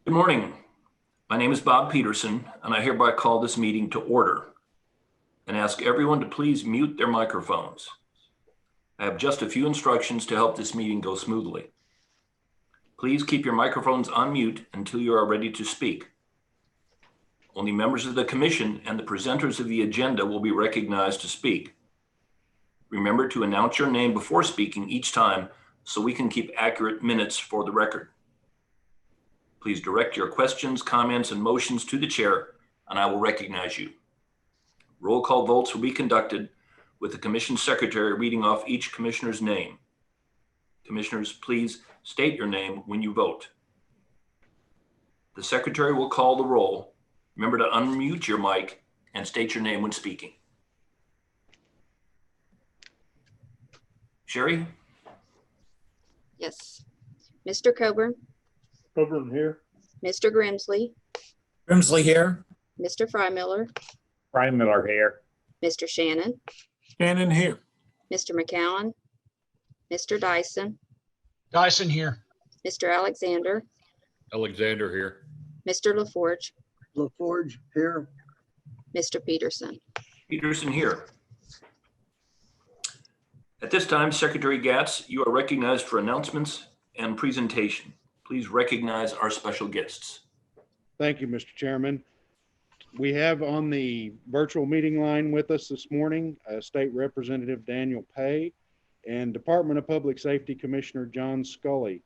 Good morning. My name is Bob Peterson, and I hereby call this meeting to order and ask everyone to please mute their microphones. I have just a few instructions to help this meeting go smoothly. Please keep your microphones on mute until you are ready to speak. Only members of the commission and the presenters of the agenda will be recognized to speak. Remember to announce your name before speaking each time so we can keep accurate minutes for the record. Please direct your questions, comments, and motions to the chair, and I will recognize you. Roll call votes will be conducted with the commission secretary reading off each commissioner's name. Commissioners, please state your name when you vote. The secretary will call the roll. Remember to unmute your mic and state your name when speaking. Sherry? Yes. Mr. Coburn, Coburn here. Mr. Grimsley, Grimsley here. Mr. Freimiller, Freimiller here. Mr. Shannon, Shannon here. Mr. McCowan, Mr. Dyson, Dyson here. Mr. Alexander, Alexander here. Mr. LaForge, LaForge here. Mr. Peterson. Peterson here. At this time, Secretary Gatz, you are recognized for announcements and presentation. Please recognize our special guests. Thank you, Mr. Chairman. We have on the virtual meeting line with us this morning, State Representative Daniel Pay and Department of Public Safety Commissioner John Scully.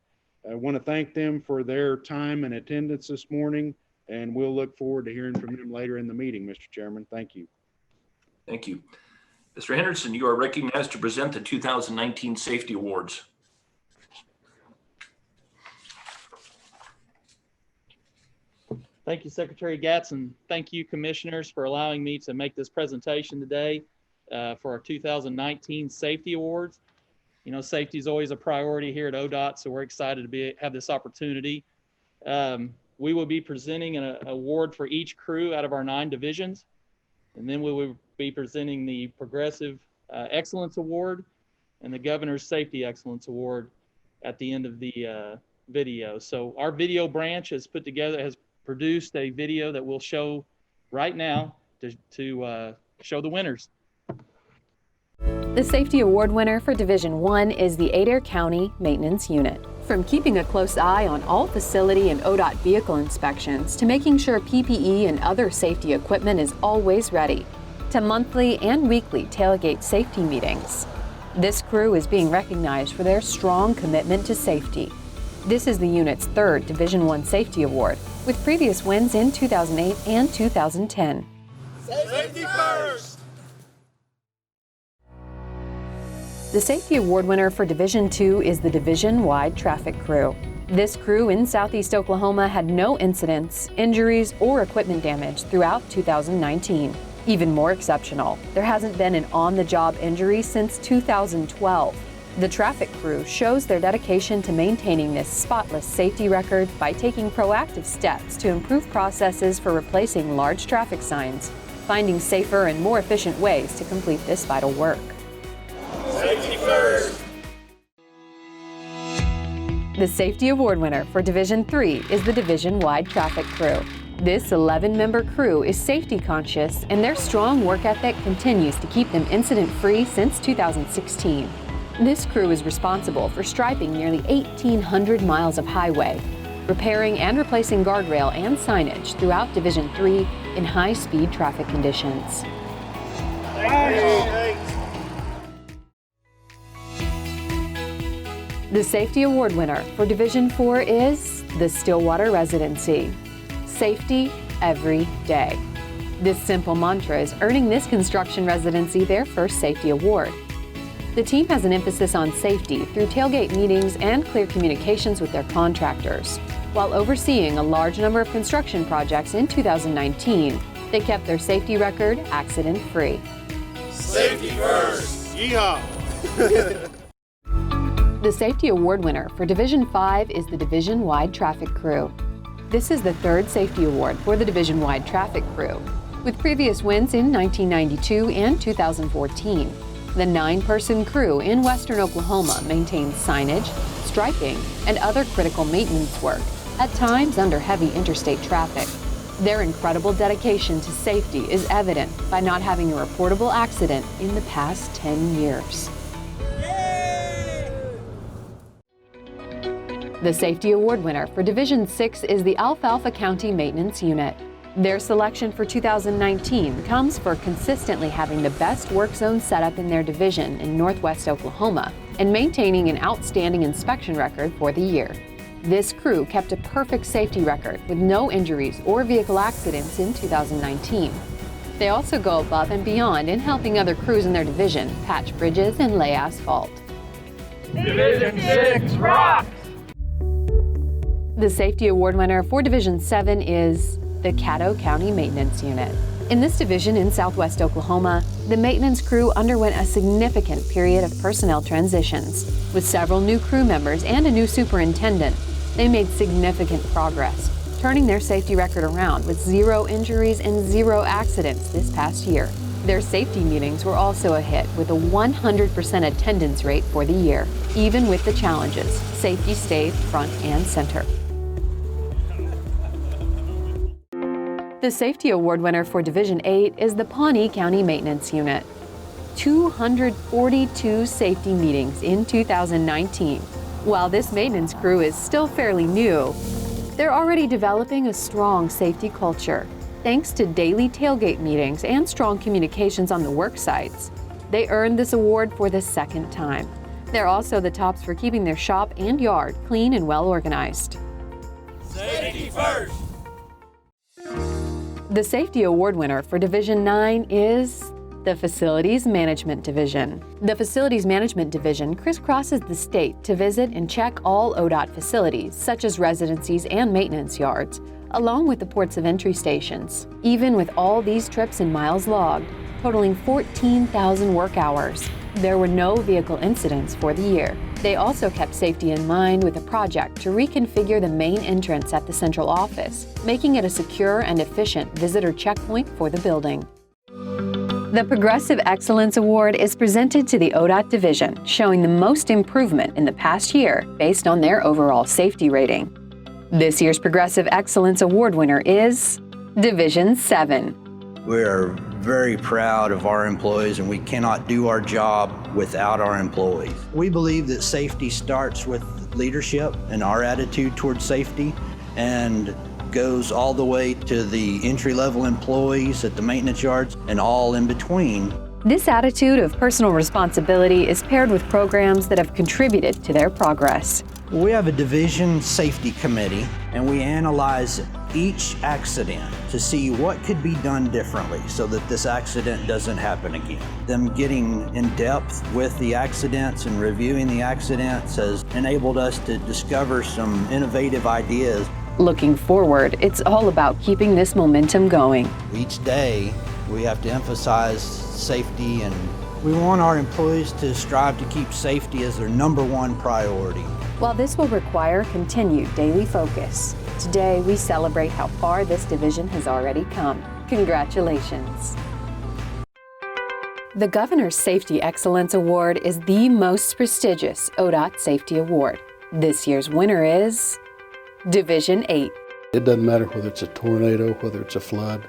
I want to thank them for their time and attendance this morning, and we'll look forward to hearing from them later in the meeting, Mr. Chairman. Thank you. Thank you. Mr. Henderson, you are recognized to present the 2019 Safety Awards. Thank you, Secretary Gatz, and thank you, commissioners, for allowing me to make this presentation today for our 2019 Safety Awards. You know, safety is always a priority here at ODOT, so we're excited to have this opportunity. We will be presenting an award for each crew out of our 9 divisions, and then we will be presenting the Progressive Excellence Award and the Governor's Safety Excellence Award at the end of the video. So our video branch has produced a video that we'll show right now to show the winners. The Safety Award winner for Division 1 is the Adair County Maintenance Unit. From keeping a close eye on all facility and ODOT vehicle inspections to making sure PPE and other safety equipment is always ready, to monthly and weekly tailgate safety meetings, this crew is being recognized for their strong commitment to safety. This is the unit's 3rd Division 1 Safety Award, with previous wins in 2008 and 2010. Safety first! The Safety Award winner for Division 2 is the division-wide traffic crew. This crew in Southeast Oklahoma had no incidents, injuries, or equipment damage throughout 2019. Even more exceptional, there hasn't been an on-the-job injury since 2012. The traffic crew shows their dedication to maintaining this spotless safety record by taking proactive steps to improve processes for replacing large traffic signs, finding safer and more efficient ways to complete this vital work. Safety first! The Safety Award winner for Division 3 is the division-wide traffic crew. This 11-member crew is safety conscious, and their strong work ethic continues to keep them incident-free since 2016. This crew is responsible for striping nearly 1,800 miles of highway, repairing and replacing guardrail and signage throughout Division 3 in high-speed traffic conditions. The Safety Award winner for Division 4 is the Stillwater Residency. Safety every day. This simple mantra is earning this construction residency their first safety award. The team has an emphasis on safety through tailgate meetings and clear communications with their contractors. While overseeing a large number of construction projects in 2019, they kept their safety record accident-free. Safety first! Yeehaw! The Safety Award winner for Division 5 is the division-wide traffic crew. This is the 3rd Safety Award for the division-wide traffic crew, with previous wins in 1992 and 2014. The 9-person crew in western Oklahoma maintains signage, striping, and other critical maintenance work, at times under heavy interstate traffic. Their incredible dedication to safety is evident by not having a reportable accident in the past 10 years. The Safety Award winner for Division 6 is the Alfalfa County Maintenance Unit. Their selection for 2019 comes for consistently having the best work zone setup in their division in Northwest Oklahoma and maintaining an outstanding inspection record for the year. This crew kept a perfect safety record with no injuries or vehicle accidents in 2019. They also go above and beyond in helping other crews in their division patch bridges and lay asphalt. Division 6 rocks! The Safety Award winner for Division 7 is the Caddo County Maintenance Unit. In this division in Southwest Oklahoma, the maintenance crew underwent a significant period of personnel transitions. With several new crew members and a new superintendent, they made significant progress, turning their safety record around with 0 injuries and 0 accidents this past year. Their safety meetings were also a hit with a 100% attendance rate for the year. Even with the challenges, safety stayed front and center. The Safety Award winner for Division 8 is the Pawnee County Maintenance Unit. 242 safety meetings in 2019. While this maintenance crew is still fairly new, they're already developing a strong safety culture. Thanks to daily tailgate meetings and strong communications on the work sites, they earned this award for the 2nd time. They're also the tops for keeping their shop and yard clean and well organized. Safety first! The Safety Award winner for Division 9 is the Facilities Management Division. The Facilities Management Division crisscrosses the state to visit and check all ODOT facilities, such as residencies and maintenance yards, along with the ports of entry stations. Even with all these trips and miles logged, totaling 14,000 work hours, there were no vehicle incidents for the year. They also kept safety in mind with a project to reconfigure the main entrance at the central office, making it a secure and efficient visitor checkpoint for the building. The Progressive Excellence Award is presented to the ODOT division, showing the most improvement in the past year based on their overall safety rating. This year's Progressive Excellence Award winner is Division 7. We are very proud of our employees, and we cannot do our job without our employees. We believe that safety starts with leadership and our attitude towards safety, and goes all the way to the entry-level employees at the maintenance yards and all in between. This attitude of personal responsibility is paired with programs that have contributed to their progress. We have a division safety committee, and we analyze each accident to see what could be done differently so that this accident doesn't happen again. Them getting in depth with the accidents and reviewing the accidents has enabled us to discover some innovative ideas. Looking forward, it's all about keeping this momentum going. Each day, we have to emphasize safety, and we want our employees to strive to keep safety as their #1 priority. While this will require continued daily focus, today we celebrate how far this division has already come. Congratulations. The Governor's Safety Excellence Award is the most prestigious ODOT Safety Award. This year's winner is Division 8. It doesn't matter whether it's a tornado, whether it's a flood.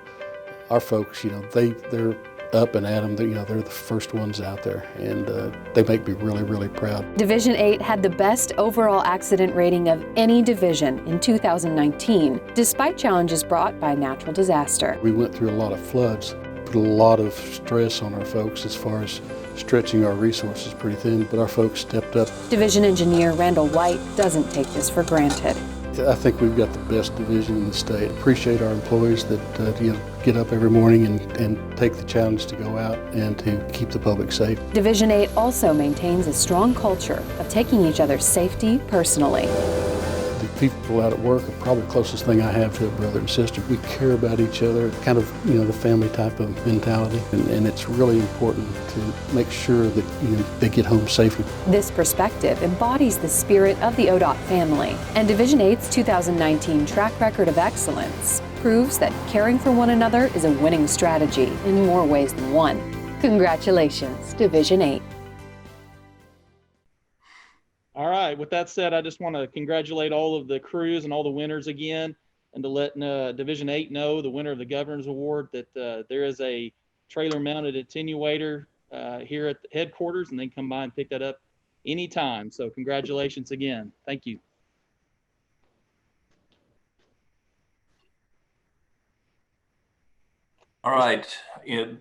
Our folks, they're up and at them. They're the first ones out there, and they make me really, really proud. Division 8 had the best overall accident rating of any division in 2019, despite challenges brought by natural disaster. We went through a lot of floods, put a lot of stress on our folks as far as stretching our resources pretty thin, but our folks stepped up. Division Engineer Randall White doesn't take this for granted. I think we've got the best division in the state. Appreciate our employees that get up every morning and take the challenge to go out and to keep the public safe. Division 8 also maintains a strong culture of taking each other's safety personally. The people out at work are probably the closest thing I have to a brother and sister. We care about each other, kind of, the family type of mentality, and it's really important to make sure that they get home safely. This perspective embodies the spirit of the ODOT family, and Division 8's 2019 track record of excellence proves that caring for one another is a winning strategy in more ways than one. Congratulations, Division 8. All right, right, with that said, I just want to congratulate all of the crews and all the winners again, and to let Division 8 know, the winner of the Governor's Award, that there is a trailer-mounted attenuator here at the headquarters, and they can come by and pick that up anytime. So congratulations again. Thank you. All right,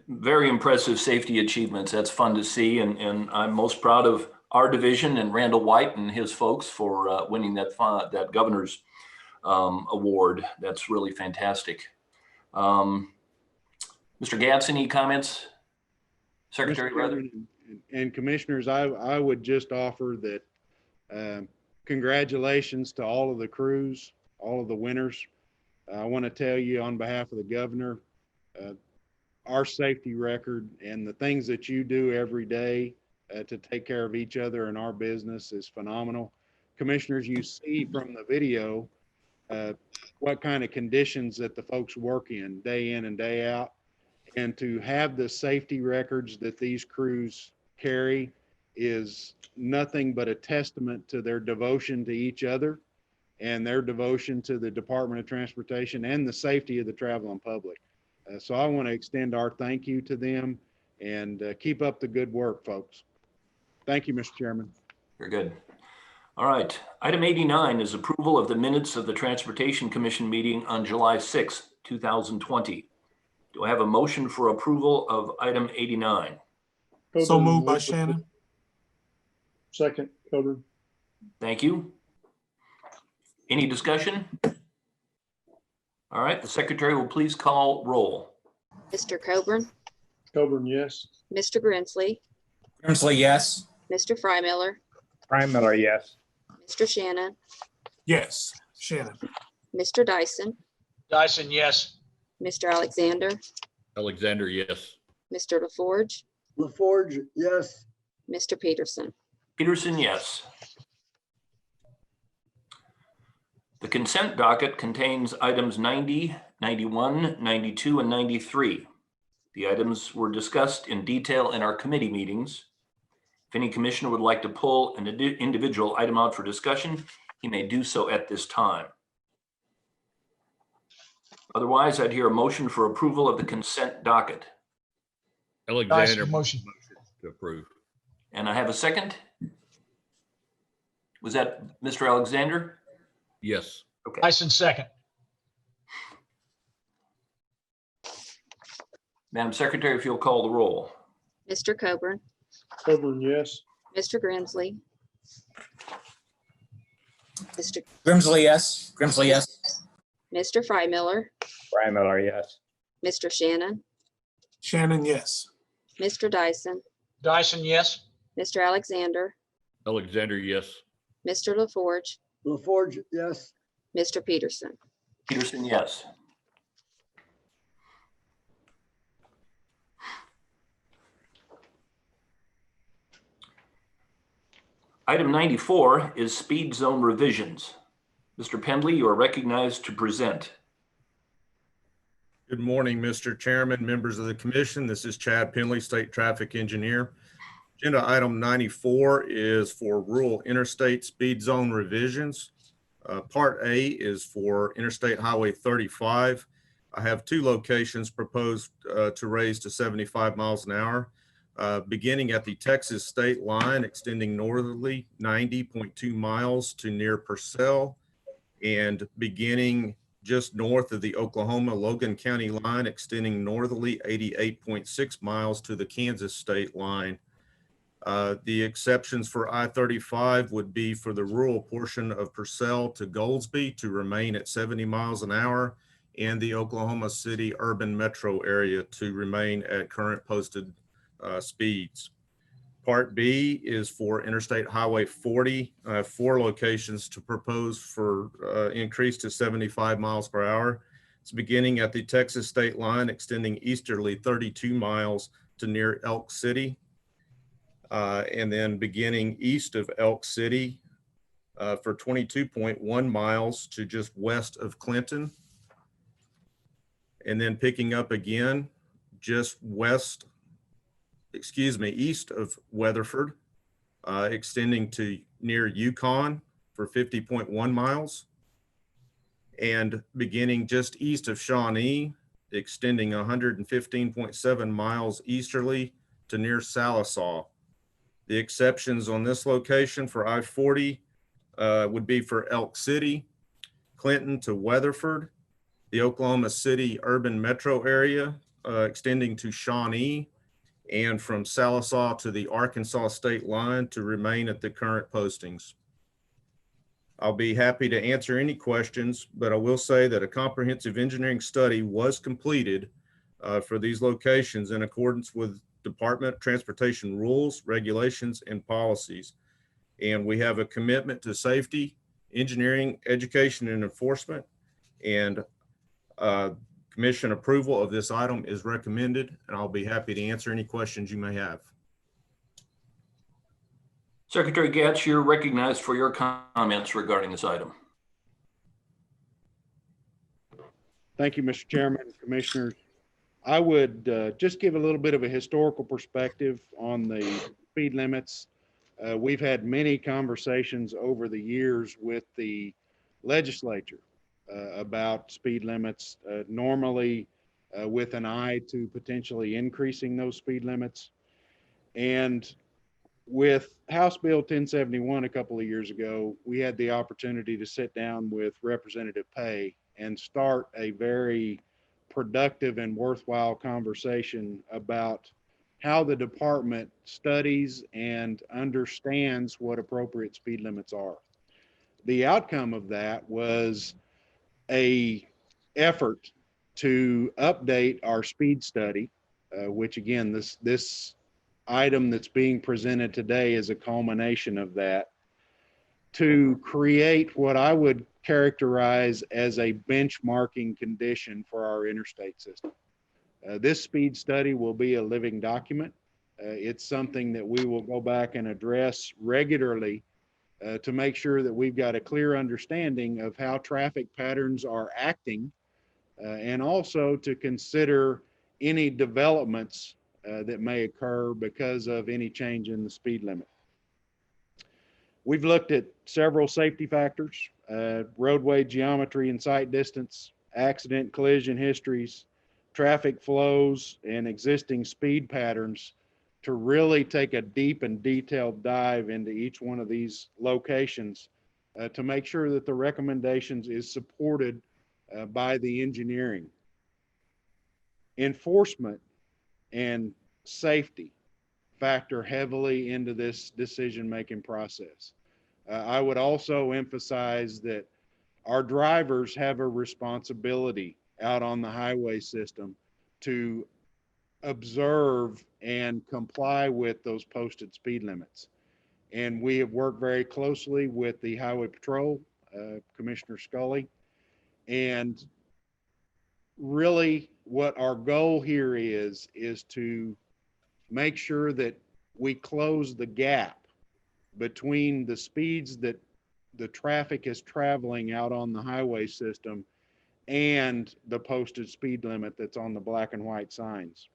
very impressive safety achievements. That's fun to see, and I'm most proud of our division and Randall White and his folks for winning that governor's award. That's really fantastic. Mr. Gatz, any comments? Secretary, Mr. rather. Chairman and Commissioners, I would just offer that congratulations to all of the crews, all of the winners. I want to tell you on behalf of the governor, our safety record and the things that you do every day to take care of each other and our business is phenomenal. Commissioners, you see from the video what kind of conditions that the folks work in and day out. And to have the safety records that these crews carry is nothing but a testament to their devotion to each other and their devotion to the Department of Transportation and the safety of the traveling public. So I want to extend our thank you to them and keep up the good work, folks. Thank you, Mr. Chairman. Very good. All right. Item 89 is approval of the minutes of the Transportation Commission meeting on July 6th, 2020. Do I have a motion for approval of item 89? So moved by Shannon. Second, Coburn. Thank you. Any discussion? All right, the secretary will please call roll. Mr. Coburn, Coburn, yes. Mr. Grinsley, Grimsley, yes. Mr. Frymiller, Frymiller, yes. Mr. Shannon, Yes. Shannon. Mr. Dyson, Dyson, yes. Mr. Alexander, Alexander, yes. Mr. LaForge, LaForge, yes. Mr. Peterson. Peterson, yes. The consent docket contains items 90, 91, 92, and 93. The items were discussed in detail in our committee meetings. If any commissioner would like to pull an individual item out for discussion, he may do so at this time. Otherwise, I'd hear a motion for approval of the consent docket. Alexander, Motion. to approve. And I have a second. Was that Mr. Alexander? Yes. Okay. Dyson, second. Madam Secretary, if you'll call the roll. Mr. Coburn, Coburn, yes. Mr. Grinsley, Mr. Grimsley, yes. Grimsley, yes. Mr. Frymiller, Frymiller, yes. Mr. Shannon, Shannon, yes. Mr. Dyson, Dyson, yes. Mr. Alexander, Alexander, yes. Mr. LaForge, LaForge, yes. Mr. Peterson. Peterson, yes. Item 94 is speed zone revisions. Mr. Pendley, you are recognized to present. Good morning, Mr. Chairman, members of the commission. This is Chad Pendley, State Traffic Engineer. Agenda item 94 is for rural interstate speed zone revisions. Part A is for Interstate Highway 35. I have two locations proposed to raise to 75 miles an hour. Beginning at the Texas state line, extending northerly 90.2 miles to near Purcell, and beginning just north of the Oklahoma-Logan County line, extending northerly 88.6 miles to the Kansas state line. The exceptions for I-35 would be for the rural portion of Purcell to Goldsby to remain at 70 miles an hour, and the Oklahoma City urban metro area to remain at current posted speeds. Part B is for Interstate Highway 40, 4 locations to propose for increase to 75 miles per hour. It's beginning at the Texas state line, extending easterly 32 miles to near Elk City, and then beginning east of Elk City for 22.1 miles to just west of Clinton, and then picking up again just east of Weatherford, extending to near Yukon for 50.1 miles. And beginning just east of Shawnee, extending 115.7 miles easterly to near Salisaw. The exceptions on this location for I-40 would be for Elk City, Clinton to Weatherford, the Oklahoma City urban metro area, extending to Shawnee, and from Salisaw to the Arkansas state line to remain at the current postings. I'll be happy to answer any questions, but I will say that a comprehensive engineering study was completed for these locations in accordance with Department of Transportation rules, regulations, and policies. And we have a commitment to safety, engineering, education, and enforcement. And Commission approval of this item is recommended, and I'll be happy to answer any questions you may have. Secretary Gatz, you're recognized for your comments regarding this item. Thank you, Mr. Chairman, Commissioners. I would just give a little bit of a historical perspective on the speed limits. We've had many conversations over the years with the legislature about speed limits, normally with an eye to potentially increasing those speed limits. And with House Bill 1071 a couple of years ago, we had the opportunity to sit down with Representative Pay and start a very productive and worthwhile conversation about how the department studies and understands what appropriate speed limits are. The outcome of that was a effort to update our speed study, which again, this item that's being presented today is a culmination of that, to create what I would characterize as a benchmarking condition for our interstate system. This speed study will be a living document. It's something that we will go back and address regularly to make sure that we've got a clear understanding of how traffic patterns are acting, and also to consider any developments that may occur because of any change in the speed limit. We've looked at several safety factors, roadway geometry and sight distance, accident collision histories, traffic flows, and existing speed patterns to really take a deep and detailed dive into each one of these locations to make sure that the recommendations is supported by the engineering. Enforcement and safety factor heavily into this decision-making process. I would also emphasize that our drivers have a responsibility out on the highway system to observe and comply with those posted speed limits. And we have worked very closely with the Highway Patrol, Commissioner Scully, and really what our goal here is to make sure that we close the gap between the speeds that the traffic is traveling out on the highway system and the posted speed limit that's on the black and white signs.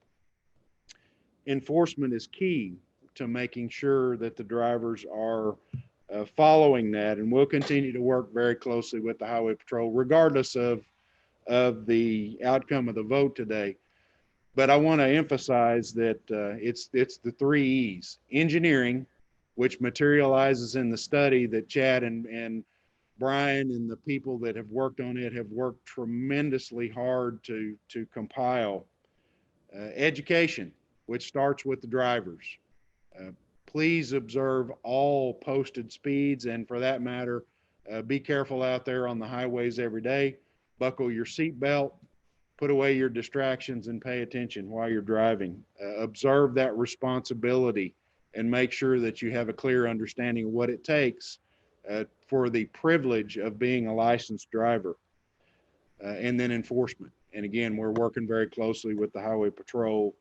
Enforcement is key to making sure that the drivers are following that, and we'll continue to work very closely with the Highway Patrol regardless of the outcome of the vote today. But I want to emphasize that it's the 3 E's. Engineering, which materializes in the study that Chad and Brian and the people that have worked on it have worked tremendously hard to compile. Education, which starts with the drivers. Please observe all posted speeds, and for that matter, be careful out there on the highways every day. Buckle your seatbelt, put away your distractions, and pay attention while you're driving. Observe that responsibility and make sure that you have a clear understanding of what it takes for the privilege of being a licensed driver. And then enforcement. And again, we're working very closely with the Highway Patrol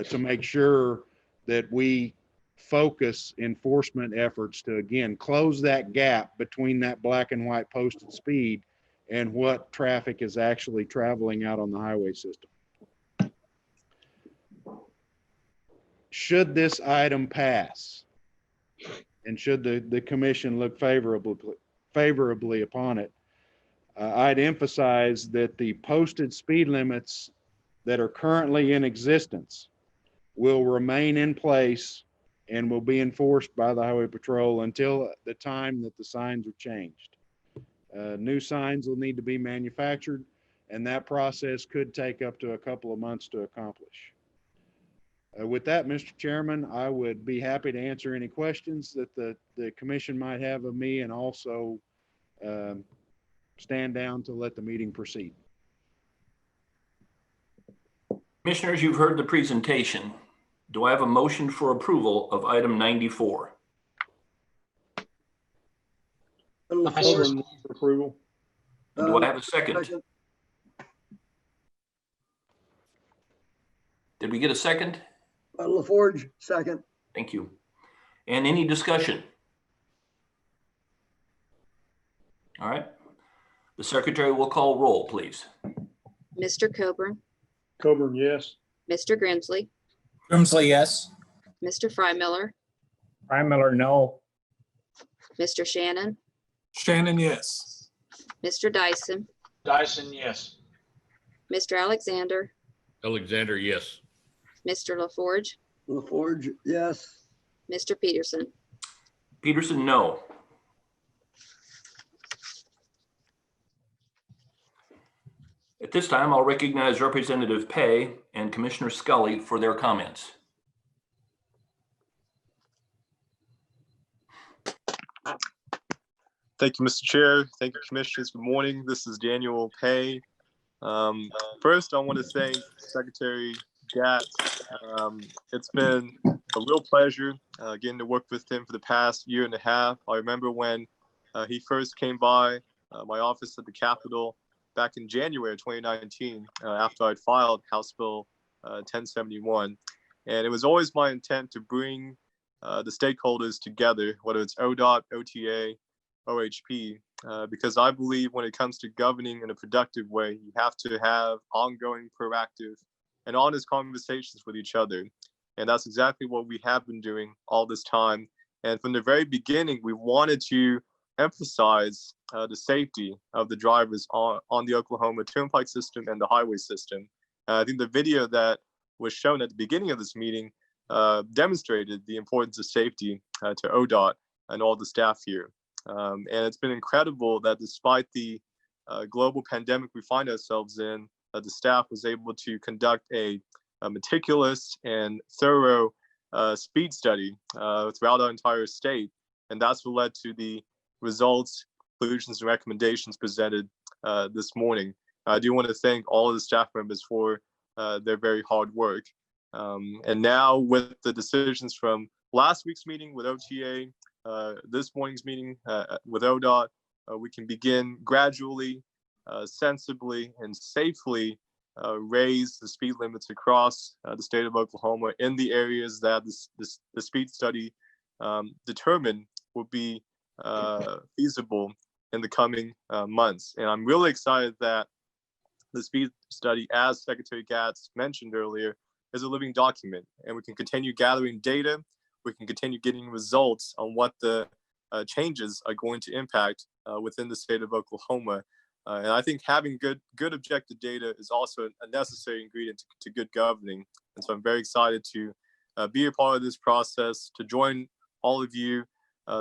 to make sure that we focus enforcement efforts to, again, close that gap between that black and white posted speed and what traffic is actually traveling out on the highway system. Should this item pass, and should the commission look favorably upon it, I'd emphasize that the posted speed limits that are currently in existence will remain in place and will be enforced by the Highway Patrol until the time that the signs are changed. New signs will need to be manufactured, and that process could take up to a couple of months to accomplish. With that, Mr. Chairman, I would be happy to answer any questions that the commission might have of me, and also stand down to let the meeting proceed. Commissioners, you've heard the presentation. Do I have a motion for approval of item 94? LaForge move for approval. And do I have a second? Did we get a second? LaForge, second. Thank you. And any discussion? All right. The secretary will call roll, please. Mr. Coburn, Coburn, yes. Mr. Grimsley, Grimsley, yes. Mr. Frymiller, Frymiller, no. Mr. Shannon, Shannon, yes. Mr. Dyson, Dyson, yes. Mr. Alexander, Alexander, yes. Mr. LaForge, LaForge, yes. Mr. Peterson. Peterson, no. At this time, I'll recognize Representative Pay and Commissioner Scully for their comments. Thank you, Mr. Chair. Thank you, Commissioners. Good morning. This is Daniel Pay. First, I want to thank Secretary Gatz. It's been a real pleasure getting to work with him for the past year and a half. I remember when he first came by my office at the Capitol back in January of 2019 after I'd filed House Bill 1071. And it was always my intent to bring the stakeholders together, whether it's ODOT, OTA, OHP, because I believe when it comes to governing in a productive way, you have to have ongoing, proactive, and honest conversations with each other. And that's exactly what we have been doing all this time. And from the very beginning, we wanted to emphasize the safety of the drivers on the Oklahoma Turnpike system and the highway system. I think the video that was shown at the beginning of this meeting demonstrated the importance of safety to ODOT and all the staff here. And it's been incredible that despite the global pandemic we find ourselves in, the staff was able to conduct a meticulous and thorough speed study throughout our entire state. And that's what led to the results, conclusions, and recommendations presented this morning. I do want to thank all of the staff members for their very hard work. And now with the decisions from last week's meeting with OTA, this morning's meeting with ODOT, we can begin gradually, sensibly, and safely raise the speed limits across the state of Oklahoma in the areas that the speed study determined would be feasible in the coming months. And I'm really excited that the speed study, as Secretary Gatz mentioned earlier, is a living document, and we can continue gathering data. We can continue getting results on what the changes are going to impact within the state of Oklahoma. And I think having good objective data is also a necessary ingredient to good governing. And so I'm very excited to be a part of this process, to join all of you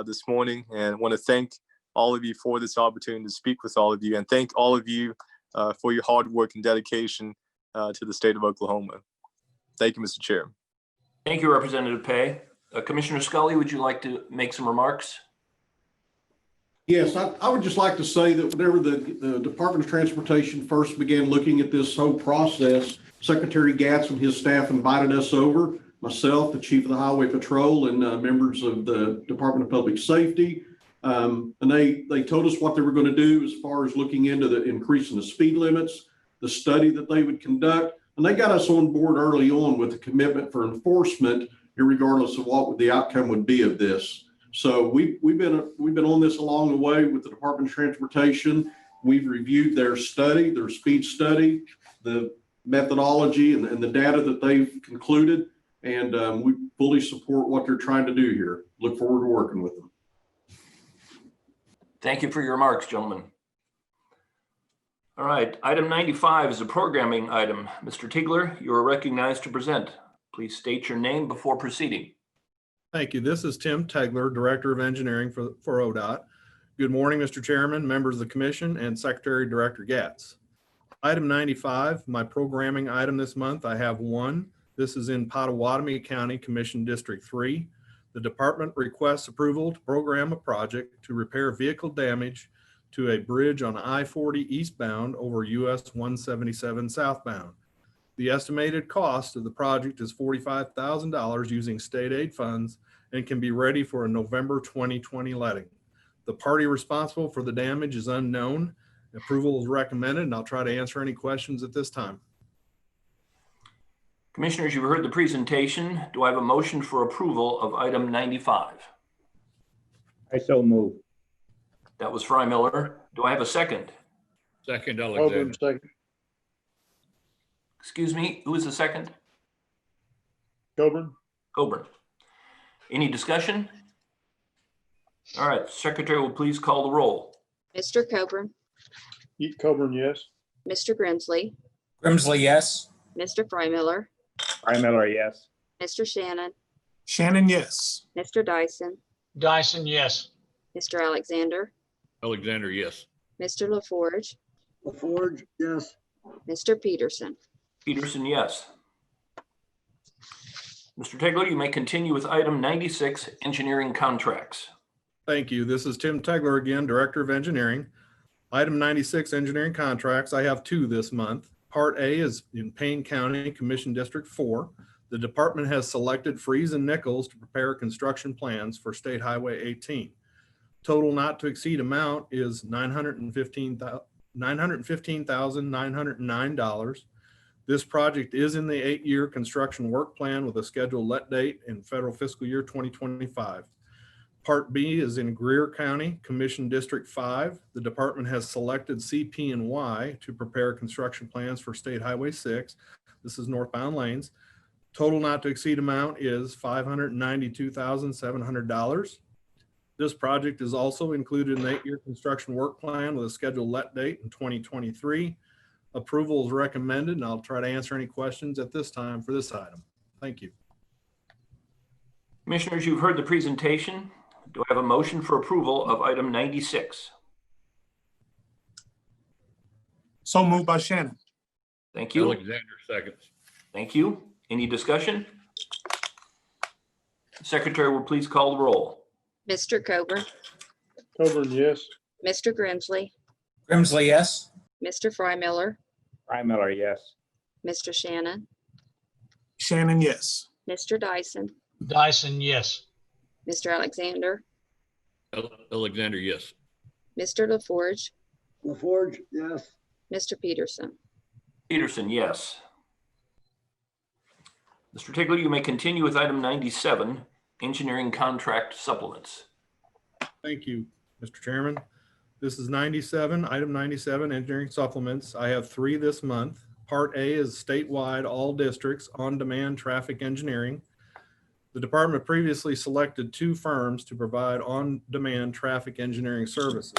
this morning, and want to thank all of you for this opportunity to speak with all of you, and thank all of you for your hard work and dedication to the state of Oklahoma. Thank you, Mr. Chair. Thank you, Representative Pay. Commissioner Scully, would you like to make some remarks? Yes, I would just like to say that whenever the Department of Transportation first began looking at this whole process, Secretary Gatz and his staff invited us over, myself, the Chief of the Highway Patrol, and members of the Department of Public Safety. And they told us what they were going to do as far as looking into the increasing the speed limits, the study that they would conduct. And they got us on board early on with a commitment for enforcement, regardless of what the outcome would be of this. So we've been on this along the way with the Department of Transportation. We've reviewed their study, their speed study, the methodology, and the data that they've concluded. and we fully support what they're trying to do here. Look forward to working with them. Thank you for your remarks, gentlemen. All right, item 95 is a programming item. Mr. Tigler, you are recognized to present. Please state your name before proceeding. Thank you. This is Tim Tegler, Director of Engineering for ODOT. Good morning, Mr. Chairman, members of the commission, and Secretary Director Gatz. Item 95, my programming item this month, I have one. This is in Pottawatomie County Commission District 3. The department requests approval to program a project to repair vehicle damage to a bridge on I-40 eastbound over US 177 southbound. The estimated cost of the project is $45,000 using state aid funds and can be ready for a November 2020 letting. The party responsible for the damage is unknown. Approval is recommended, and I'll try to answer any questions at this time. Commissioners, you've heard the presentation. Do I have a motion for approval of item 95? I so move. That was Fry Miller. Do I have a second? Second, Coburn, Alexander. second. Excuse me, who is the second? Coburn. Coburn. Any discussion? All right, Secretary will please call the roll. Mr. Coburn, Coburn, yes. Mr. Grimsley, Grimsley, yes. Mr. Frymiller, Miller, yes. Mr. Shannon, Shannon, yes. Mr. Dyson, Dyson, yes. Mr. Alexander, Alexander, yes. Mr. LaForge, LaForge, yes. Mr. Peterson. Peterson, yes. Mr. Tegler, you may continue with item 96, engineering contracts. Thank you. This is Tim Tegler again, Director of Engineering. Item 96, engineering contracts. I have two this month. Part A is in Payne County, Commission District 4. The department has selected Freeze and Nichols to prepare construction plans for State Highway 18. Total not to exceed amount is $915,909. This project is in the 8-year construction work plan with a scheduled let date in federal fiscal year 2025. Part B is in Greer County, Commission District 5. The department has selected CP&Y to prepare construction plans for State Highway 6. This is northbound lanes. Total not to exceed amount is $592,700. This project is also included in the 8-year construction work plan with a scheduled let date in 2023. Approval is recommended, and I'll try to answer any questions at this time for this item. Thank you. Commissioners, you've heard the presentation. Do I have a motion for approval of item 96? So moved by Shannon. Thank you. Alexander, seconds. Thank you. Any discussion? Secretary will please call the roll. Mr. Coburn, Coburn, yes. Mr. Grimsley, Grimsley, yes. Mr. Frymiller, Miller, yes. Mr. Shannon, Shannon, yes. Mr. Dyson, Dyson, yes. Mr. Alexander, Alexander, yes. Mr. LaForge, LaForge, yes. Mr. Peterson. Peterson, yes. Mr. Tigler, you may continue with item 97, engineering contract supplements. Thank you, Mr. Chairman. This is 97, item 97, engineering supplements. I have 3 this month. Part A is statewide all districts on-demand traffic engineering. The department previously selected 2 firms to provide on-demand traffic engineering services.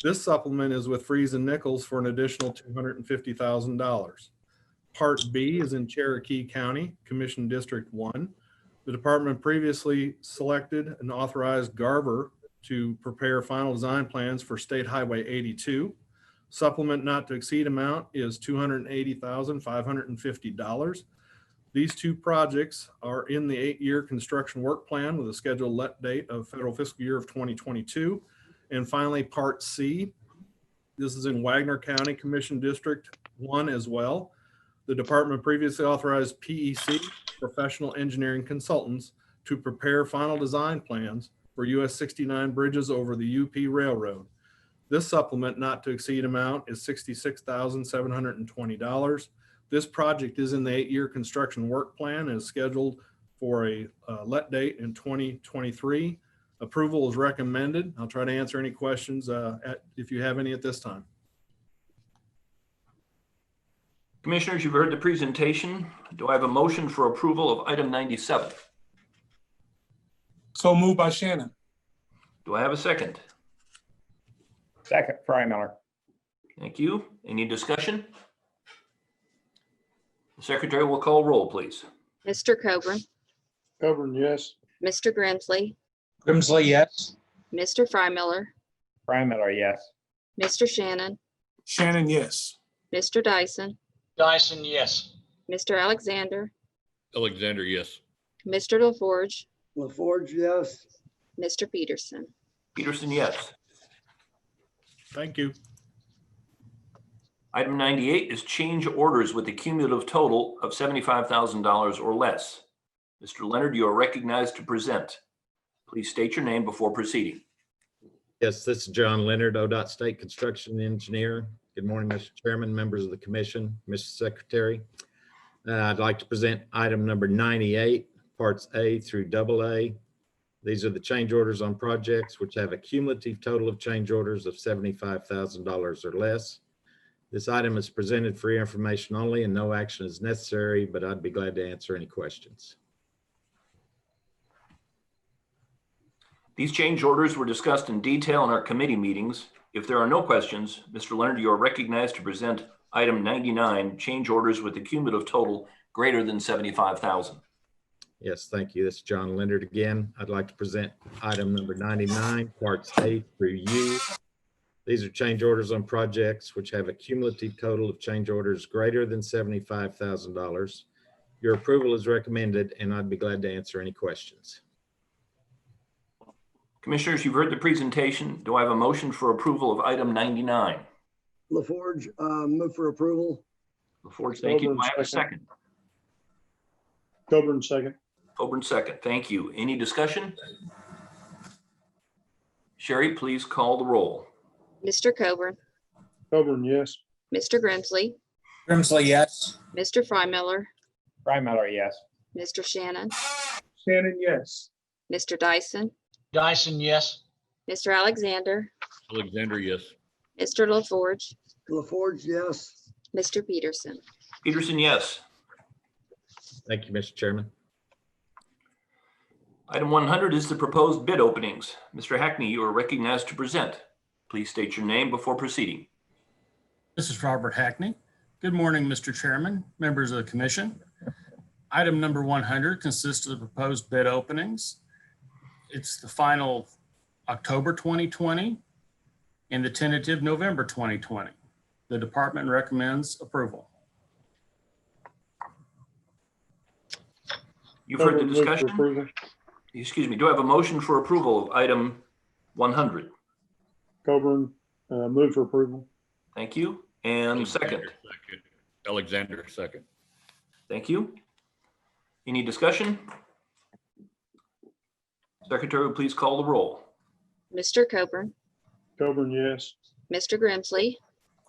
This supplement is with Freeze and Nichols for an additional $250,000. Part B is in Cherokee County, Commission District 1. The department previously selected and authorized Garver to prepare final design plans for State Highway 82. Supplement not to exceed amount is $280,550. These 2 projects are in the 8-year construction work plan with a scheduled let date of federal fiscal year of 2022. And finally, Part C, this is in Wagner County, Commission District 1 as well. The department previously authorized PEC, Professional Engineering Consultants, to prepare final design plans for US 69 bridges over the UP Railroad. This supplement not to exceed amount is $66,720. This project is in the 8-year construction work plan and is scheduled for a let date in 2023. Approval is recommended. I'll try to answer any questions if you have any at this time. Commissioners, you've heard the presentation. Do I have a motion for approval of item 97? So moved by Shannon. Do I have a second? Second, Frymiller. Thank you. Any discussion? The secretary will call roll, please. Mr. Coburn, Coburn, yes. Mr. Grimsley, Grimsley, yes. Mr. Frymiller, Frymiller, yes. Mr. Shannon, Shannon, yes. Mr. Dyson, Dyson, yes. Mr. Alexander, Alexander, yes. Mr. LaForge, LaForge, yes. Mr. Peterson. Peterson, yes. Thank you. Item 98 is change orders with a cumulative total of $75,000 or less. Mr. Leonard, you are recognized to present. Please state your name before proceeding. Yes, this is John Leonard, ODOT State Construction Engineer. Good morning, Mr. Chairman, members of the commission, Mr. Secretary. I'd like to present item number 98, parts A through AA. These are the change orders on projects which have a cumulative total of change orders of $75,000 or less. This item is presented for your information only and no action is necessary, but I'd be glad to answer any questions. These change orders were discussed in detail in our committee meetings. If there are no questions, Mr. Leonard, you are recognized to present item 99, change orders with a cumulative total greater than $75,000. Yes, thank you. This is John Leonard again. I'd like to present item number 99, parts A through U. These are change orders on projects which have a cumulative total of change orders greater than $75,000. Your approval is recommended, and I'd be glad to answer any questions. Commissioners, you've heard the presentation. Do I have a motion for approval of item 99? LaForge, move for approval. LaForge, thank you. Do I have a second? Coburn, second. Coburn, second. Thank you. Any discussion? Sherry, please call the roll. Mr. Coburn, Coburn, yes. Mr. Grimsley, Grimsley, yes. Mr. Frymiller, Frymiller, yes. Mr. Shannon, Shannon, yes. Mr. Dyson, Dyson, yes. Mr. Alexander, Alexander, yes. Mr. LaForge, LaForge, yes. Mr. Peterson. Peterson, yes. Thank you, Mr. Chairman. Item 100 is the proposed bid openings. Mr. Hackney, you are recognized to present. Please state your name before proceeding. This is Robert Hackney. Good morning, Mr. Chairman, members of the commission. Item number 100 consists of the proposed bid openings. It's the final October 2020 and the tentative November 2020. The department recommends approval. You've heard the discussion. Excuse me. Do I have a motion for approval of item 100? Coburn, move for approval. Thank you. And second. Alexander, second. Thank you. Any discussion? Secretary, please call the roll. Mr. Coburn, Coburn, yes. Mr. Grimsley,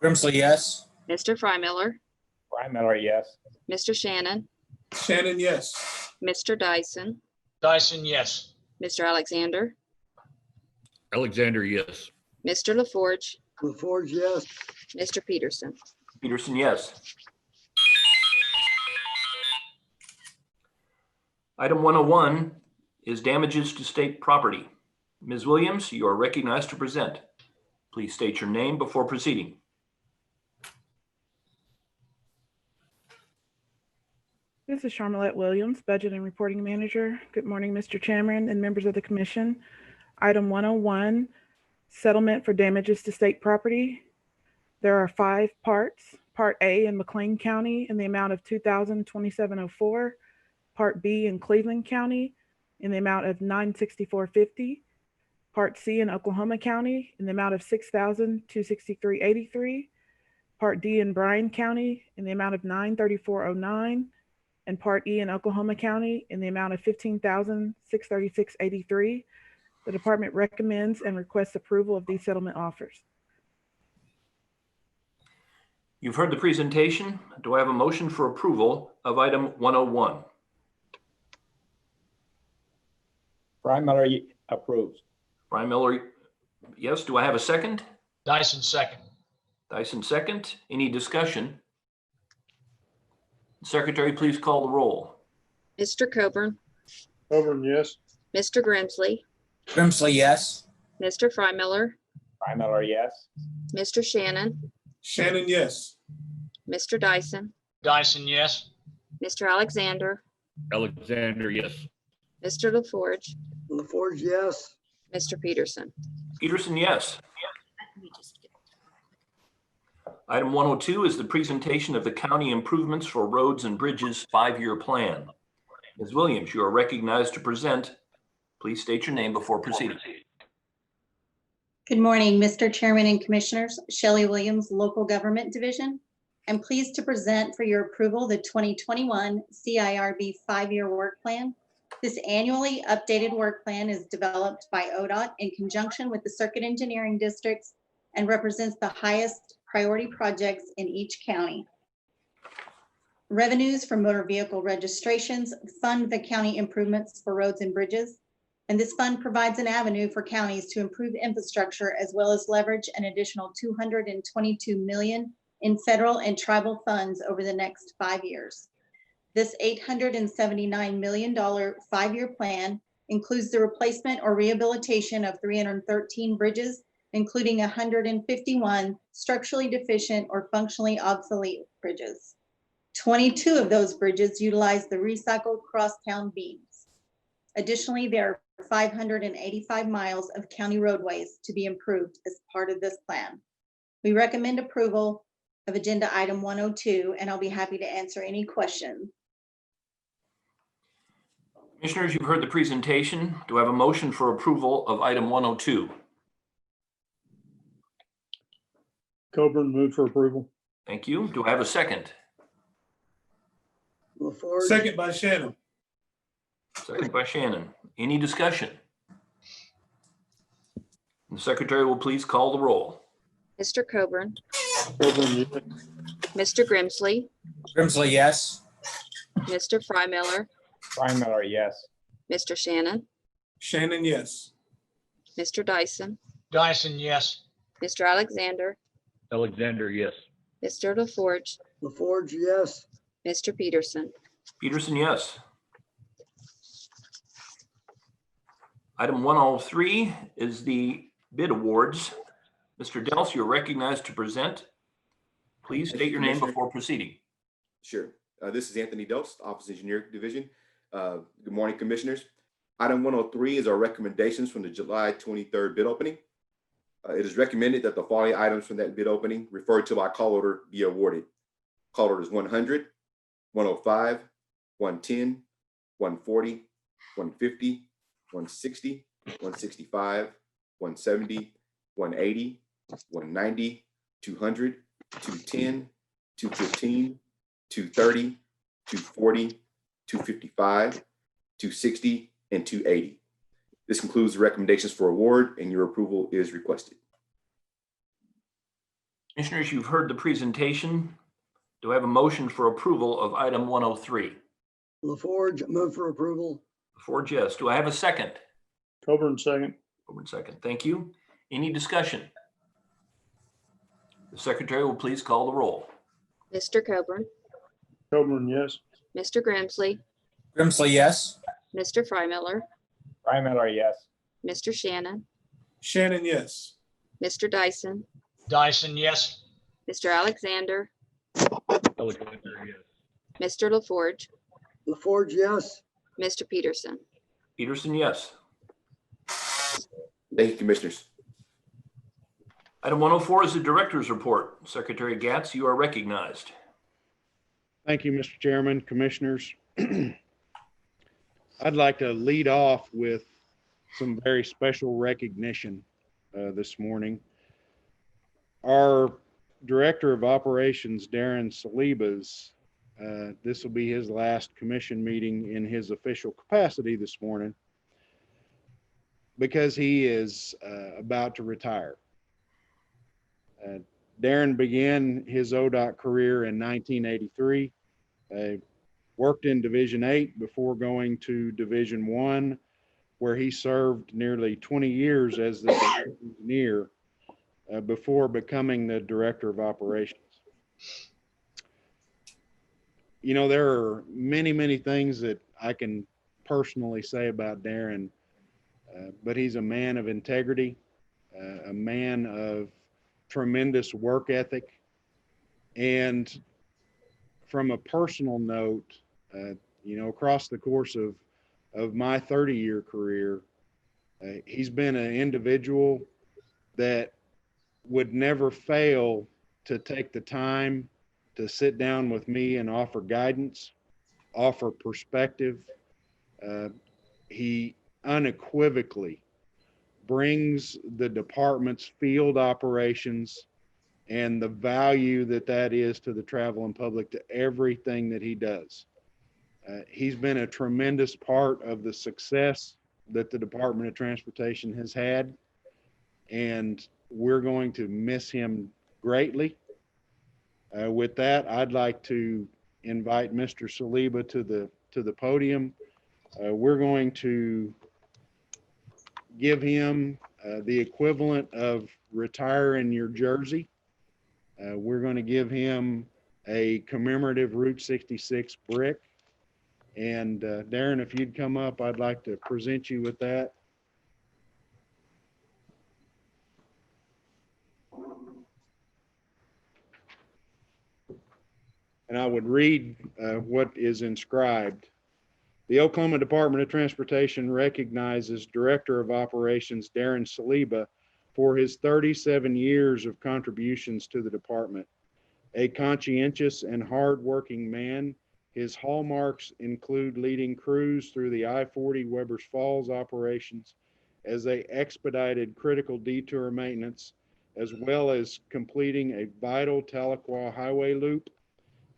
Grimsley, yes. Mr. Frymiller, Frymiller, yes. Mr. Shannon, Shannon, yes. Mr. Dyson, Dyson, yes. Mr. Alexander, Alexander, yes. Mr. LaForge, LaForge, yes. Mr. Peterson. Peterson, yes. Item 101 is damages to state property. Ms. Williams, you are recognized to present. Please state your name before proceeding. This is Charmelette Williams, Budget and Reporting Manager. Good morning, Mr. Chairman and members of the commission. Item 101, settlement for damages to state property. There are 5 parts. Part A in McLean County in the amount of $2,027.04. Part B in Cleveland County in the amount of $964.50. Part C in Oklahoma County in the amount of $6,263.83. Part D in Bryan County in the amount of $934.09. And Part E in Oklahoma County in the amount of $15,636.83. The department recommends and requests approval of these settlement offers. You've heard the presentation. Do I have a motion for approval of item 101? Frymiller approves. Brian Miller, yes. Do I have a second? Dyson, second. Dyson, second. Any discussion? Secretary, please call the roll. Mr. Coburn, Coburn, yes. Mr. Grimsley, Grimsley, yes. Mr. Frymiller, Frymiller, yes. Mr. Shannon, Shannon, yes. Mr. Dyson, Dyson, yes. Mr. Alexander, Alexander, yes. Mr. LaForge, LaForge, yes. Mr. Peterson. Peterson, yes. Item 102 is the presentation of the county improvements for roads and bridges 5-year plan. Ms. Williams, you are recognized to present. Please state your name before proceeding. Good morning, Mr. Chairman and Commissioners. Shelley Williams, Local Government Division. I'm pleased to present for your approval the 2021 CIRB 5-year work plan. This annually updated work plan is developed by ODOT in conjunction with the circuit engineering districts and represents the highest priority projects in each county. Revenues from motor vehicle registrations fund the county improvements for roads and bridges. And this fund provides an avenue for counties to improve infrastructure as well as leverage an additional $222 million in federal and tribal funds over the next 5 years. This $879 million 5-year plan includes the replacement or rehabilitation of 313 bridges, including 151 structurally deficient or functionally obsolete bridges. 22 of those bridges utilize the recycled crosstown beams. Additionally, there are 585 miles of county roadways to be improved as part of this plan. We recommend approval of agenda item 102, and I'll be happy to answer any questions. Commissioners, you've heard the presentation. Do I have a motion for approval of item 102? Coburn, move for approval. Thank you. Do I have a second? LaForge. Second by Shannon. Second by Shannon. Any discussion? The secretary will please call the roll. Mr. Coburn, Coburn, yes. Mr. Grimsley, Grimsley, yes. Mr. Frymiller, Frymiller, yes. Mr. Shannon, Shannon, yes. Mr. Dyson, Dyson, yes. Mr. Alexander, Alexander, yes. Mr. LaForge, LaForge, yes. Mr. Peterson. Peterson, yes. Item 103 is the bid awards. Mr. Dels, you're recognized to present. Please state your name before proceeding. Sure. This is Anthony Dels, Office Engineer Division. Good morning, Commissioners. Item 103 is our recommendations from the July 23rd bid opening. It is recommended that the following items from that bid opening referred to by call order be awarded. Call orders 100, 105, 110, 140, 150, 160, 165, 170, 180, 190, 200, 210, 215, 230, 240, 255, 260, and 280. This concludes the recommendations for award, and your approval is requested. Commissioners, you've heard the presentation. Do I have a motion for approval of item 103? LaForge, move for approval. LaForge, yes. Do I have a second? Coburn, second. Coburn, second. Thank you. Any discussion? The secretary will please call the roll. Mr. Coburn, Coburn, yes. Mr. Grimsley, Grimsley, yes. Mr. Frymiller, Frymiller, yes. Mr. Shannon, Shannon, yes. Mr. Dyson, Dyson, yes. Mr. Alexander, Alexander, yes. Mr. LaForge, LaForge, yes. Mr. Peterson. Peterson, yes. Thank you, Commissioners. Item 104 is the director's report. Secretary Gatz, you are recognized. Thank you, Mr. Chairman, Commissioners. I'd like to lead off with some very special recognition this morning. Our Director of Operations, Darren Salibas, this will be his last commission meeting in his official capacity this morning because he is about to retire. Darren began his ODOT career in 1983, worked in Division 8 before going to Division 1, where he served nearly 20 years as the engineer before becoming the Director of Operations. there are many, many things that I can personally say about Darren, but he's a man of integrity, a man of tremendous work ethic. And from a personal note, across the course of my 30-year career, he's been an individual that would never fail to take the time to sit down with me and offer guidance, offer perspective. He unequivocally brings the department's field operations and the value that is to the traveling public to everything that he does. He's been a tremendous part of the success that the Department of Transportation has had, and we're going to miss him greatly. With that, I'd like to invite Mr. Saliba to the podium. We're going to give him the equivalent of retiring your jersey. We're going to give him a commemorative Route 66 brick. And Darren, if you'd come up, I'd like to present you with that. And I would read what is inscribed. The Oklahoma Department of Transportation recognizes Director of Operations Darren Saliba for his 37 years of contributions to the department. A conscientious and hardworking man, his hallmarks include leading crews through the I-40 Webbers Falls operations as they expedited critical detour maintenance, as well as completing a vital Tahlequah highway loop,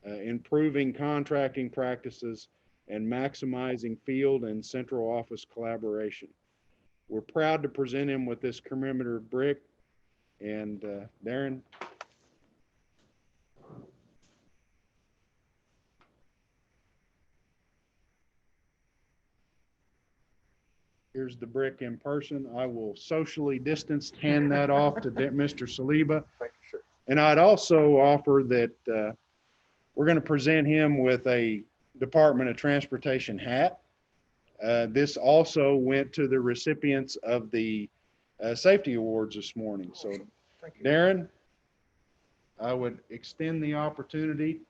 improving contracting practices, and maximizing field and central office collaboration. We're proud to present him with this commemorative brick. And Darren. Here's the brick in person. I will socially distanced hand that off to Mr. Saliba. Thank you, sir. And I'd also offer that we're going to present him with a Department of Transportation hat. This also went to the recipients of the safety awards this morning. So, Darren, I would extend the opportunity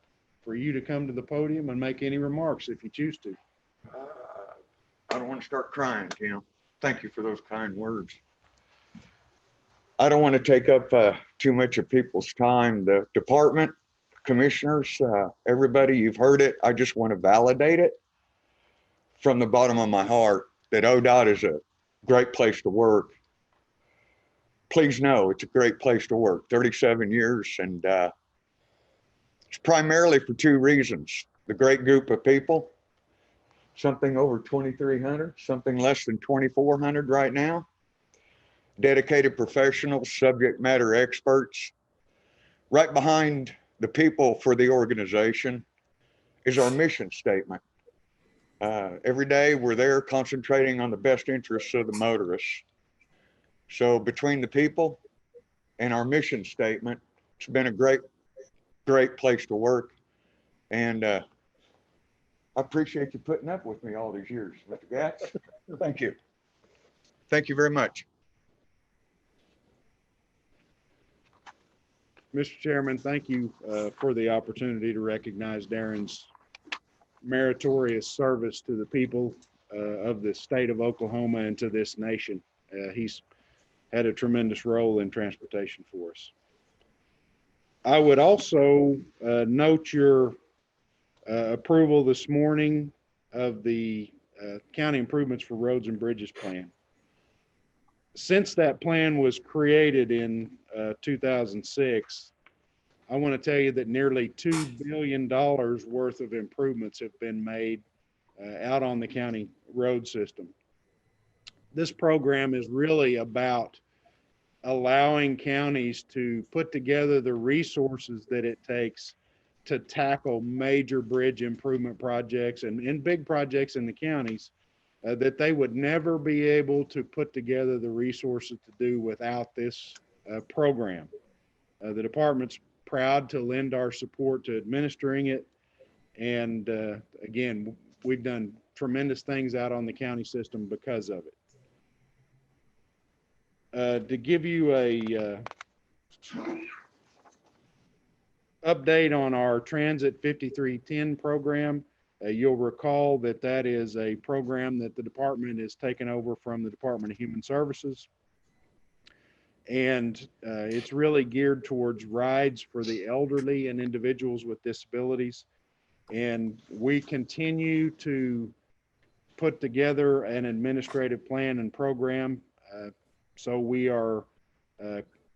for you to come to the podium and make any remarks if you choose to. I don't want to start crying, Tim. Thank you for those kind words. I don't want to take up too much of people's time. The department, commissioners, everybody, you've heard it. I just want to validate it from the bottom of my heart that ODOT is a great place to work. Please know it's a great place to work. 37 years, and it's primarily for two reasons. The great group of people, something over 2,300, something less than 2,400 right now. Dedicated professionals, subject matter experts. Right behind the people for the organization is our mission statement. Every day we're there concentrating on the best interests of the motorists. So between the people and our mission statement, it's been a great place to work. And I appreciate you putting up with me all these years, Mr. Gatz. Thank you. Thank you very much. Mr. Chairman, thank you for the opportunity to recognize Darren's meritorious service to the people of the state of Oklahoma and to this nation. He's had a tremendous role in transportation for us. I would also note your approval this morning of the county improvements for roads and bridges plan. Since that plan was created in 2006, I want to tell you that nearly $2 billion worth of improvements have been made out on the county road system. This program is really about allowing counties to put together the resources that it takes to tackle major bridge improvement projects and big projects in the counties that they would never be able to put together the resources to do without this program. The department's proud to lend our support to administering it, And again, we've done tremendous things out on the county system because of it. To give you a update on our Transit 5310 program, you'll recall that that is a program that the department has taken over from the Department of Human Services. And it's really geared towards rides for the elderly and individuals with disabilities. And we continue to put together an administrative plan and program. So we are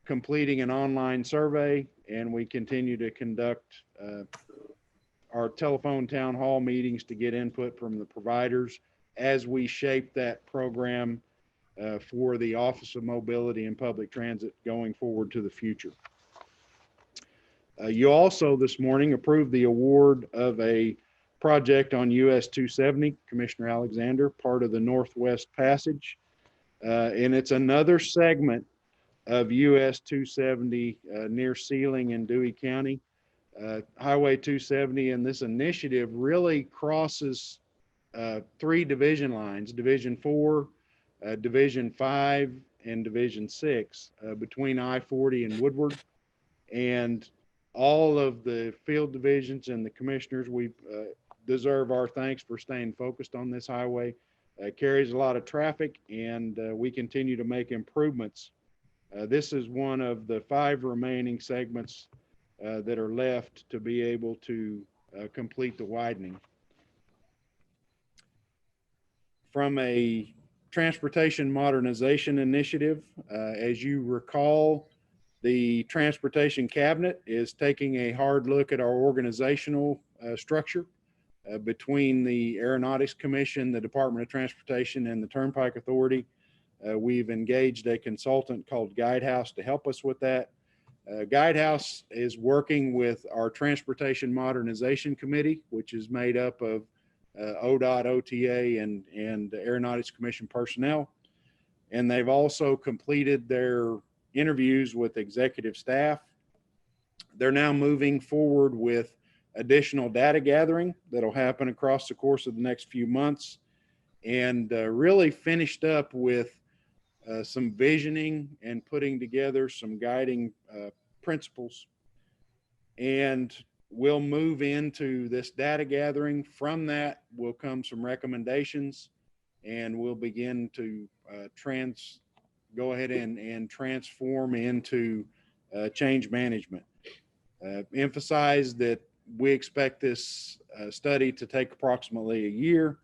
completing an online survey, and we continue to conduct our telephone town hall meetings to get input from the providers as we shape that program for the Office of Mobility and Public Transit going forward to the future. You also this morning approved the award of a project on US 270, Commissioner Alexander, part of the Northwest Passage. And it's another segment of US 270 near Sealing in Dewey County. Highway 270 and this initiative really crosses 3 division lines, Division 4, Division 5, and Division 6 between I-40 and Woodward. And all of the field divisions and the commissioners, we deserve our thanks for staying focused on this highway. It carries a lot of traffic, and we continue to make improvements. This is one of the 5 remaining segments that are left to be able to complete the widening. From a transportation modernization initiative, as you recall, the Transportation Cabinet is taking a hard look at our organizational structure between the Aeronautics Commission, the Department of Transportation, and the Turnpike Authority. We've engaged a consultant called Guidehouse to help us with that. Guidehouse is working with our Transportation Modernization Committee, which is made up of ODOT, OTA, and Aeronautics Commission personnel. And they've also completed their interviews with executive staff. They're now moving forward with additional data gathering that'll happen across the course of the next few months, and really finished up with some visioning and putting together some guiding principles. And we'll move into this data gathering. From that will come some recommendations, and we'll begin to go ahead and transform into change management. Emphasize that we expect this study to take approximately a year.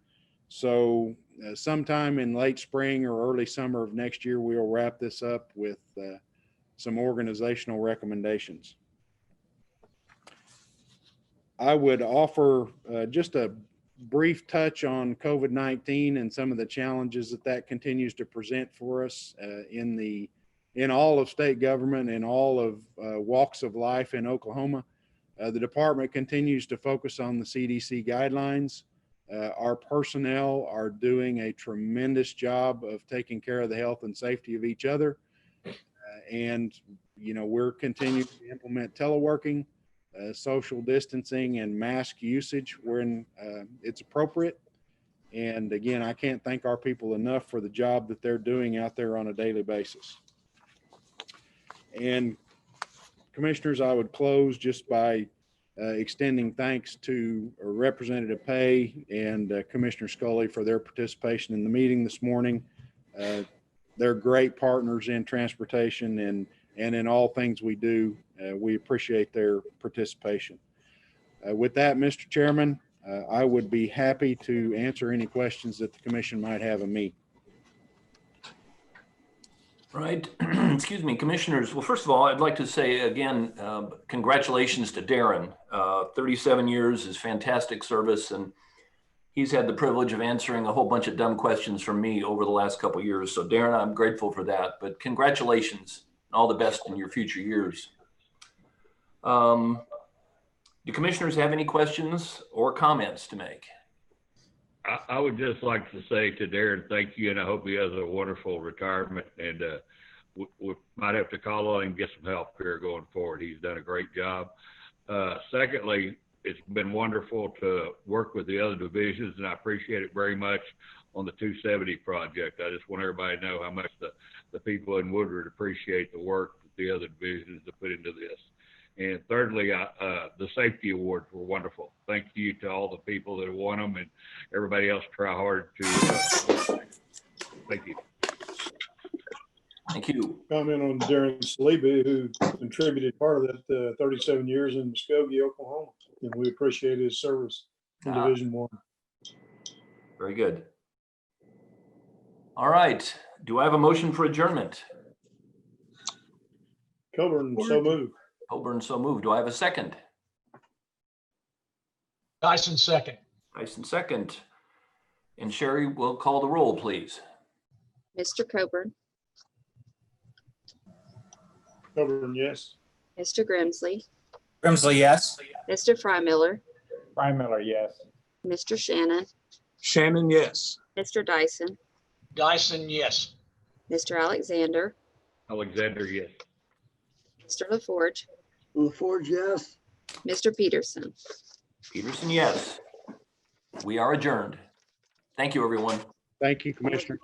So sometime in late spring or early summer of next year, we'll wrap this up with some organizational recommendations. I would offer just a brief touch on COVID-19 and some of the challenges that continues to present for us in all of state government and all of walks of life in Oklahoma. The department continues to focus on the CDC guidelines. Our personnel are doing a tremendous job of taking care of the health and safety of each other. And, we're continuing to implement teleworking, social distancing, and mask usage when it's appropriate. And again, I can't thank our people enough for the job that they're doing out there on a daily basis. And commissioners, I would close just by extending thanks to Representative Pay and Commissioner Scully for their participation in the meeting this morning. They're great partners in transportation and in all things we do. We appreciate their participation. With that, Mr. Chairman, I would be happy to answer any questions that the commission might have of me. Right. Excuse me, commissioners. Well, first of all, I'd like to say again, congratulations to Darren. 37 years is fantastic service, and he's had the privilege of answering a whole bunch of dumb questions from me over the last couple of years. So Darren, I'm grateful for that, but congratulations. All the best in your future years. Do commissioners have any questions or comments to make? I would just like to say to Darren, thank you, and I hope he has a wonderful retirement. And we might have to call on him and get some help here going forward. He's done a great job. Secondly, it's been wonderful to work with the other divisions, and I appreciate it very much on the 270 project. I just want everybody to know how much the people in Woodward appreciate the work that the other divisions have put into this. And thirdly, the safety awards were wonderful. Thank you to all the people that won them and everybody else try hard to. Thank you. Thank you. Comment on Darren Saliba, who contributed part of that 37 years in Muskogee, Oklahoma. And we appreciate his service in Division One. Very good. All right. Do I have a motion for adjournment? Coburn, so moved. Coburn, so moved. Do I have a second? Dyson second. Dyson, second. And Sherry will call the roll, please. Mr. Coburn, Coburn, yes. Mr. Grimsley, Grimsley, yes. Mr. Frymiller, Frymiller, yes. Mr. Shannon, Shannon, yes. Mr. Dyson, Dyson, yes. Mr. Alexander, Alexander, yes. Mr. LaForge, LaForge, yes. Mr. Peterson. Peterson, yes. We are adjourned. Thank you, everyone. Thank you, Commissioner.